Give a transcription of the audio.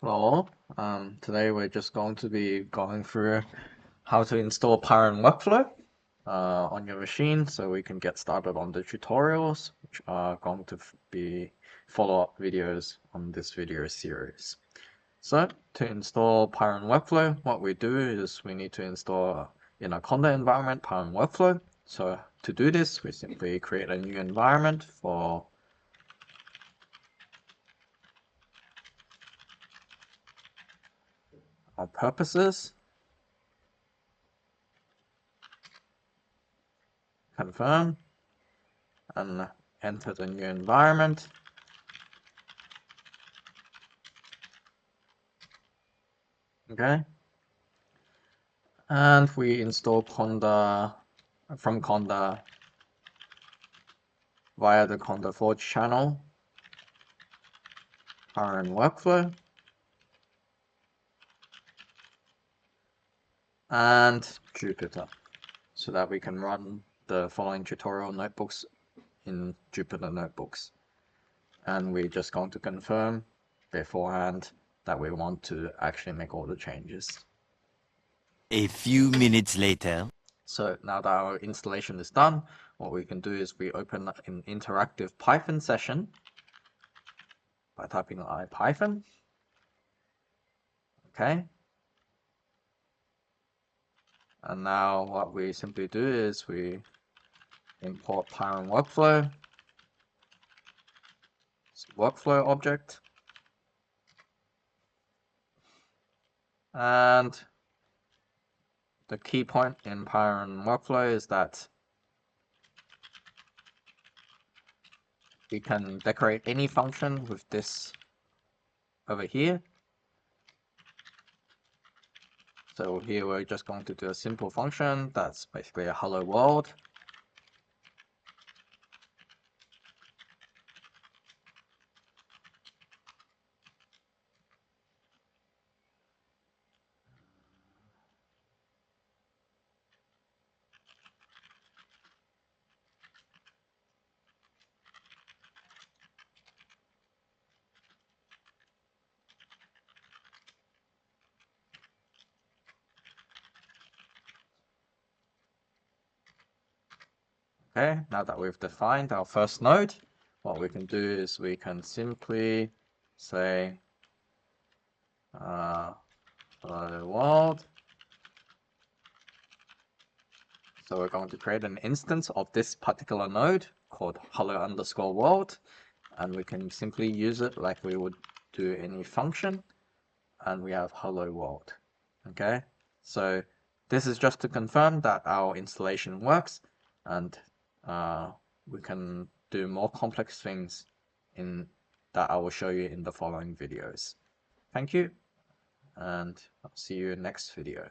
Hello, today we're just going to be going through how to install part0 workflow on your machine so we can get started on the tutorials, which are going to be follow-up videos on this video series. So to install part0 workflow, what we do is we need to install in a conda environment part0 workflow. So to do this, we simply create a new environment for our purposes. Confirm and enter the new environment. Okay, and we install conda from conda via the conda-forge channel, part0 workflow, and Jupyter, so that we can run the following tutorial notebooks in Jupyter notebooks. And we're just going to confirm beforehand that we want to actually make all the changes. A few minutes later. So now that our installation is done, what we can do is we open an interactive Python session by typing IPython. Okay. And now what we simply do is we import part0 workflow object. And the key point in part0 workflow is that we can decorate any function with this over here. So here we're just going to do a simple function that's basically a hello world. Okay, now that we've defined our first node, what we can do is we can simply say hello world. So we're going to create an instance of this particular node called hello_world, and we can simply use it like we would do any function, and we have hello world. Okay, so this is just to confirm that our installation works, and we can do more complex things that I will show you in the following videos. Thank you, and I'll see you in next video.